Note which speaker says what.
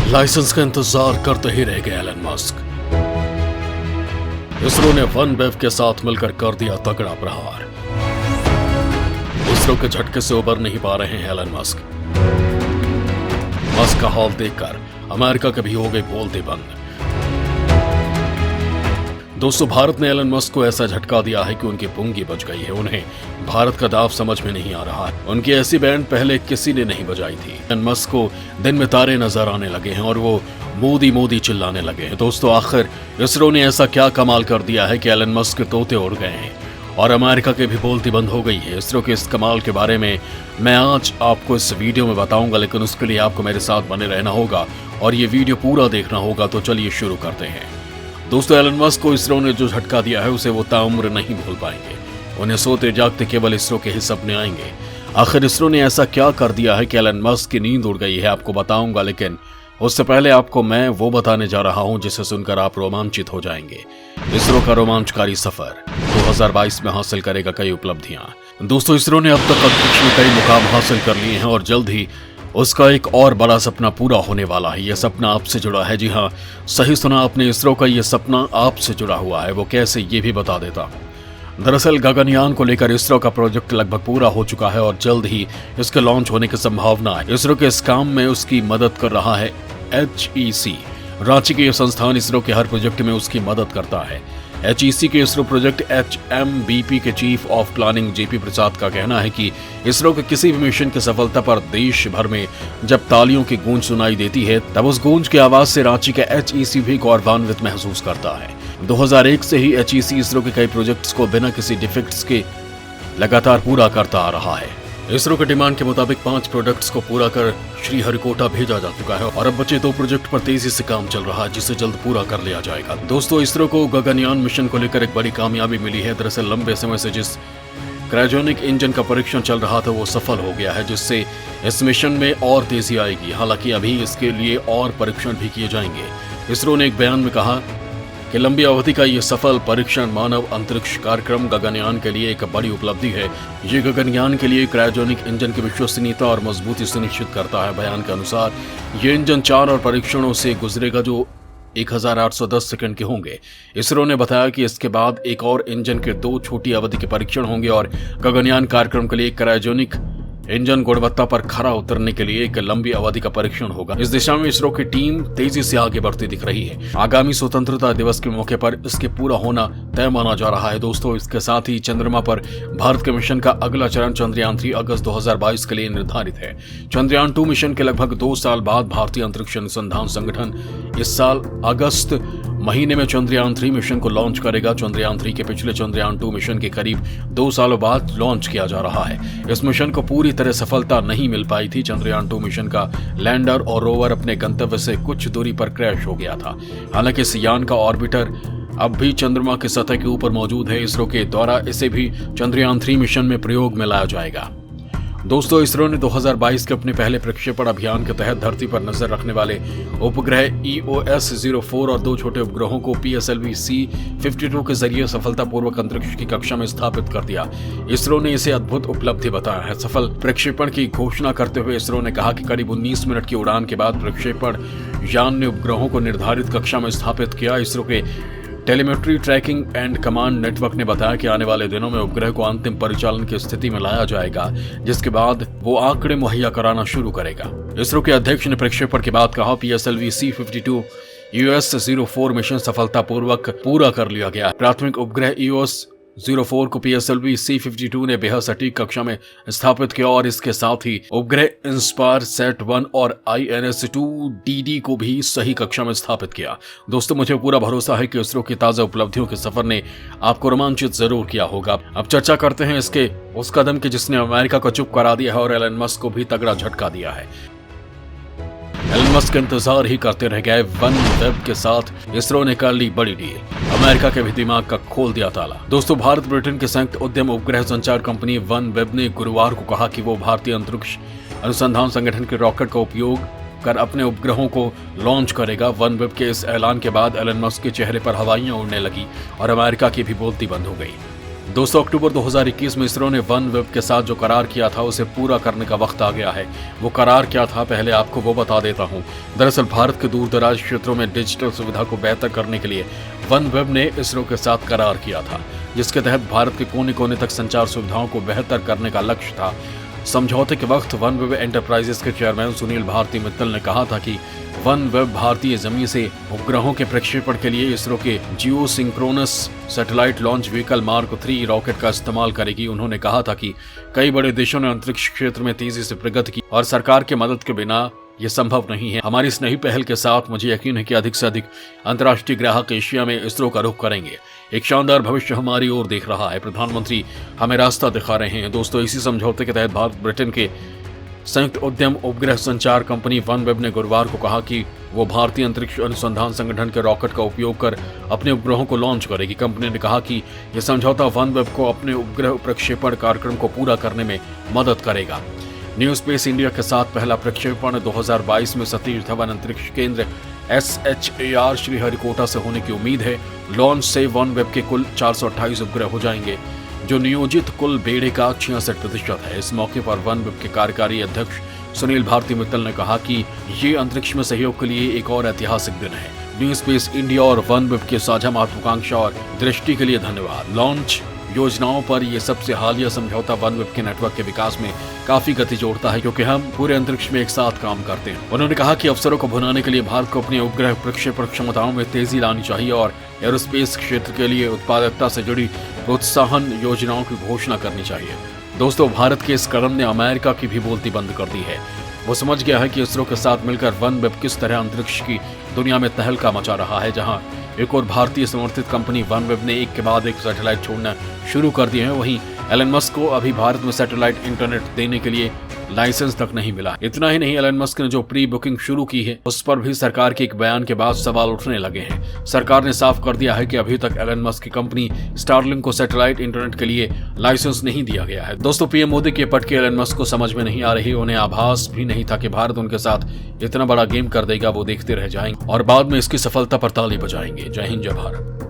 Speaker 1: Licence का इंतजार करते ही रह गए एलन मस्क। इसरो ने वनवेव के साथ मिलकर कर दिया तगड़ा प्रहार। इसरो के झटके से उबर नहीं पा रहे हैं एलन मस्क। मस्क का हाल देखकर अमेरिका के भी हो गए बोलते बंद। दोस्तों, भारत ने एलन मस्क को ऐसा झटका दिया है कि उनकी पुंगी बच गई है। उन्हें भारत का दाव समझ में नहीं आ रहा है। उनकी ऐसी बैंड पहले किसी ने नहीं बजाई थी। एलन मस्क को दिन में तारे नजर आने लगे हैं और वो मोदी मोदी चिल्लाने लगे हैं। दोस्तों, आखिर इसरो ने ऐसा क्या कमाल कर दिया है कि एलन मस्क के तोते उड़ गए हैं और अमेरिका के भी बोलती बंद हो गई है। इसरो के इस कमाल के बारे में मैं आज आपको इस वीडियो में बताऊंगा, लेकिन उसके लिए आपको मेरे साथ बने रहना होगा और ये वीडियो पूरा देखना होगा। तो चलिए शुरू करते हैं। दोस्तों, एलन मस्क को इसरो ने जो झटका दिया है उसे वो ताउम्र नहीं भूल पाएंगे। उन्हें सोते जागते केवल इसरो के ही सपने आएंगे। आखिर इसरो ने ऐसा क्या कर दिया है कि एलन मस्क की नींद उड़ गई है, आपको बताऊंगा। लेकिन उससे पहले आपको मैं वो बताने जा रहा हूं जिसे सुनकर आप रोमांचित हो जाएंगे। इसरो का रोमांचकारी सफर 2022 में हासिल करेगा कई उपलब्धियां। दोस्तों, इसरो ने अब तक अंतरिक्ष में कई मुकाम हासिल कर लिए हैं और जल्द ही उसका एक और बड़ा सपना पूरा होने वाला है। यह सपना आपसे जुड़ा है। जी हाँ, सही सुना आपने, इसरो का यह सपना आपसे जुड़ा हुआ है। वो कैसे, ये भी बता देता हूं। दरअसल गगनयान को लेकर इसरो का प्रोजेक्ट लगभग पूरा हो चुका है और जल्द ही इसके लॉन्च होने की संभावना है। इसरो के इस काम में उसकी मदद कर रहा है HEC। रांची के यह संस्थान इसरो के हर प्रोजेक्ट में उसकी मदद करता है। HEC के इसरो प्रोजेक्ट HMBP के चीफ ऑफ प्लानिंग JP प्रसाद का कहना है कि इसरो के किसी भी मिशन की सफलता पर देश भर में जब तालियों की गूंज सुनाई देती है, तब उस गूंज की आवाज से रांची का HEC भी गौरवान्वित महसूस करता है। 2001 से ही HEC इसरो के कई प्रोजेक्ट्स को बिना किसी डिफेक्ट्स के लगातार पूरा करता आ रहा है। इसरो के डिमांड के मुताबिक 5 प्रोजेक्ट्स को पूरा कर श्रीहरिकोटा भेजा जा चुका है और अब बचे 2 प्रोजेक्ट पर तेजी से काम चल रहा है, जिसे जल्द पूरा कर लिया जाएगा। दोस्तों, इसरो को गगनयान मिशन को लेकर एक बड़ी कामयाबी मिली है। दरअसल लंबे समय से जिस क्रायोजेनिक इंजन का परीक्षण चल रहा था वो सफल हो गया है, जिससे इस मिशन में और तेजी आएगी। हालांकि अभी इसके लिए और परीक्षण भी किए जाएंगे। इसरो ने एक बयान में कहा कि लंबी अवधि का ये सफल परीक्षण मानव अंतरिक्ष कार्यक्रम गगनयान के लिए एक बड़ी उपलब्धि है। ये गगनयान के लिए क्रायोजेनिक इंजन की विश्वसनीयता और मजबूती सुनिश्चित करता है। बयान के अनुसार ये इंजन 4 और परीक्षणों से गुजरेगा जो 1810 सेकंड के होंगे। इसरो ने बताया कि इसके बाद एक और इंजन के 2 छोटी अवधि के परीक्षण होंगे और गगनयान कार्यक्रम के लिए क्रायोजेनिक इंजन गुणवत्ता पर खरा उतरने के लिए एक लंबी अवधि का परीक्षण होगा। इस दिशा में इसरो की टीम तेजी से आगे बढ़ती दिख रही है। आगामी स्वतंत्रता दिवस के मौके पर इसके पूरा होना तय माना जा रहा है। दोस्तों, इसके साथ ही चंद्रमा पर भारत के मिशन का अगला चरण चंद्रयान 3 अगस्त 2022 के लिए निर्धारित है। चंद्रयान 2 मिशन के लगभग 2 साल बाद भारतीय अंतरिक्ष अनुसंधान संगठन इस साल अगस्त महीने में चंद्रयान 3 मिशन को लॉन्च करेगा। चंद्रयान 3 के पिछले चंद्रयान 2 मिशन के करीब 2 सालों बाद लॉन्च किया जा रहा है। इस मिशन को पूरी तरह सफलता नहीं मिल पाई थी। चंद्रयान 2 मिशन का लैंडर और रोवर अपने गंतव्य से कुछ दूरी पर क्रैश हो गया था। हालांकि इस यान का ऑर्बिटर अब भी चंद्रमा की सतह के ऊपर मौजूद है। इसरो के द्वारा इसे भी चंद्रयान 3 मिशन में प्रयोग में लाया जाएगा। दोस्तों, इसरो ने 2022 के अपने पहले प्रक्षेपण अभियान के तहत धरती पर नजर रखने वाले उपग्रह EOS-04 और 2 छोटे उपग्रहों को PSLV-C52 के जरिए सफलतापूर्वक अंतरिक्ष की कक्षा में स्थापित कर दिया। इसरो ने इसे अद्भुत उपलब्धि बताया है। सफल प्रक्षेपण की घोषणा करते हुए इसरो ने कहा कि करीब 19 मिनट की उड़ान के बाद प्रक्षेपण यान ने उपग्रहों को निर्धारित कक्षा में स्थापित किया। इसरो के telemetry tracking and command network ने बताया कि आने वाले दिनों में उपग्रह को अंतिम परिचालन की स्थिति में लाया जाएगा, जिसके बाद वो आंकड़े मुहैया कराना शुरू करेगा। इसरो के अध्यक्ष ने प्रक्षेपण के बाद कहा, PSLV-C52 EOS-04 मिशन सफलतापूर्वक पूरा कर लिया गया। प्राथमिक उपग्रह EOS-04 को PSLV-C52 ने बेहद सटीक कक्षा में स्थापित किया और इसके साथ ही उपग्रह इंस्पायर सेट-1 और INS-2DD को भी सही कक्षा में स्थापित किया। दोस्तों, मुझे पूरा भरोसा है कि इसरो की ताजा उपलब्धियों के सफर ने आपको रोमांचित जरूर किया होगा। अब चर्चा करते हैं इसके उस कदम की जिसने अमेरिका को चुप करा दिया है और एलन मस्क को भी तगड़ा झटका दिया है। एलन मस्क इंतजार ही करते रह गए। वनवेब के साथ इसरो ने कर ली बड़ी डील। अमेरिका के भी दिमाग का खोल दिया ताला। दोस्तों, भारत ब्रिटेन के संयुक्त उद्यम उपग्रह संचार कंपनी वनवेब ने गुरुवार को कहा कि वो भारतीय अंतरिक्ष अनुसंधान संगठन के रॉकेट का उपयोग कर अपने उपग्रहों को लॉन्च करेगा। वनवेब के इस ऐलान के बाद एलन मस्क के चेहरे पर हवाइयां उड़ने लगी और अमेरिका की भी बोलती बंद हो गई। दोस्तों, अक्टूबर 2021 में इसरो ने वनवेब के साथ जो करार किया था उसे पूरा करने का वक्त आ गया है। वो करार क्या था, पहले आपको वो बता देता हूँ। दरअसल भारत के दूर दराज क्षेत्रों में डिजिटल सुविधा को बेहतर करने के लिए वनवेब ने इसरो के साथ करार किया था, जिसके तहत भारत के कोने कोने तक संचार सुविधाओं को बेहतर करने का लक्ष्य था। समझौते के वक्त वनवेब एंटरप्राइजेस के चेयरमैन सुनील भारती मित्तल ने कहा था कि वनवेब भारतीय जमीन से उपग्रहों के प्रक्षेपण के लिए इसरो के geosynchronous satellite launch vehicle mark 3 rocket का इस्तेमाल करेगी। उन्होंने कहा था कि कई बड़े देशों ने अंतरिक्ष क्षेत्र में तेजी से प्रगति की और सरकार के मदद के बिना ये संभव नहीं है। हमारी इस नई पहल के साथ मुझे यकीन है कि अधिक से अधिक अंतर्राष्ट्रीय ग्राहक एशिया में इसरो का रुख करेंगे। एक शानदार भविष्य हमारी ओर देख रहा है। प्रधानमंत्री हमें रास्ता दिखा रहे हैं। दोस्तों, इसी समझौते के तहत भारत ब्रिटेन के संयुक्त उद्यम उपग्रह संचार कंपनी वनवेब ने गुरुवार को कहा कि वो भारतीय अंतरिक्ष अनुसंधान संगठन के रॉकेट का उपयोग कर अपने उपग्रहों को लॉन्च करेगी। कंपनी ने कहा कि यह समझौता वनवेब को अपने उपग्रह प्रक्षेपण कार्यक्रम को पूरा करने में मदद करेगा। न्यू स्पेस इंडिया के साथ पहला प्रक्षेपण 2022 में सतीश धवन अंतरिक्ष केंद्र SHAR श्रीहरिकोटा से होने की उम्मीद है। लॉन्च से वनवेब के कुल 428 उपग्रह हो जाएंगे, जो नियोजित कुल बेड़े का 66% है। इस मौके पर वनवेब के कार्यकारी अध्यक्ष सुनील भारती मित्तल ने कहा कि ये अंतरिक्ष में सहयोग के लिए एक और ऐतिहासिक दिन है। न्यू स्पेस इंडिया और वनवेब के साझा महत्वाकांक्षा और दृष्टि के लिए धन्यवाद। लॉन्च योजनाओं पर यह सबसे हालिया समझौता वनवेब के नेटवर्क के विकास में काफी गति जोड़ता है, क्योंकि हम पूरे अंतरिक्ष में एक साथ काम करते हैं। उन्होंने कहा कि अवसरों को भुनाने के लिए भारत को अपने उपग्रह प्रक्षेपण क्षमताओं में तेजी लानी चाहिए और एरोस्पेस क्षेत्र के लिए उत्पादकता से जुड़ी प्रोत्साहन योजनाओं की घोषणा करनी चाहिए। दोस्तों, भारत के इस कदम ने अमेरिका की भी बोलती बंद कर दी है। वो समझ गया है कि इसरो के साथ मिलकर वनवेब किस तरह अंतरिक्ष की दुनिया में तहलका मचा रहा है। जहां एक और भारतीय समर्थित कंपनी वनवेब ने एक के बाद एक सैटेलाइट छोड़ना शुरू कर दिए हैं, वहीं एलन मस्क को अभी भारत में सैटेलाइट इंटरनेट देने के लिए लाइसेंस तक नहीं मिला। इतना ही नहीं, एलन मस्क ने जो प्री बुकिंग शुरू की है उस पर भी सरकार के एक बयान के बाद सवाल उठने लगे हैं। सरकार ने साफ कर दिया है कि अभी तक एलन मस्क की कंपनी स्टारलिंक को सैटेलाइट इंटरनेट के लिए लाइसेंस नहीं दिया गया है। दोस्तों, पीएम मोदी के पटके एलन मस्क को समझ में नहीं आ रही। उन्हें आभास भी नहीं था कि भारत उनके साथ इतना बड़ा गेम कर देगा। वो देखते रह जाएंगे और बाद में इसकी सफलता पर ताली बजाएंगे। जय हिंद, जय भारत।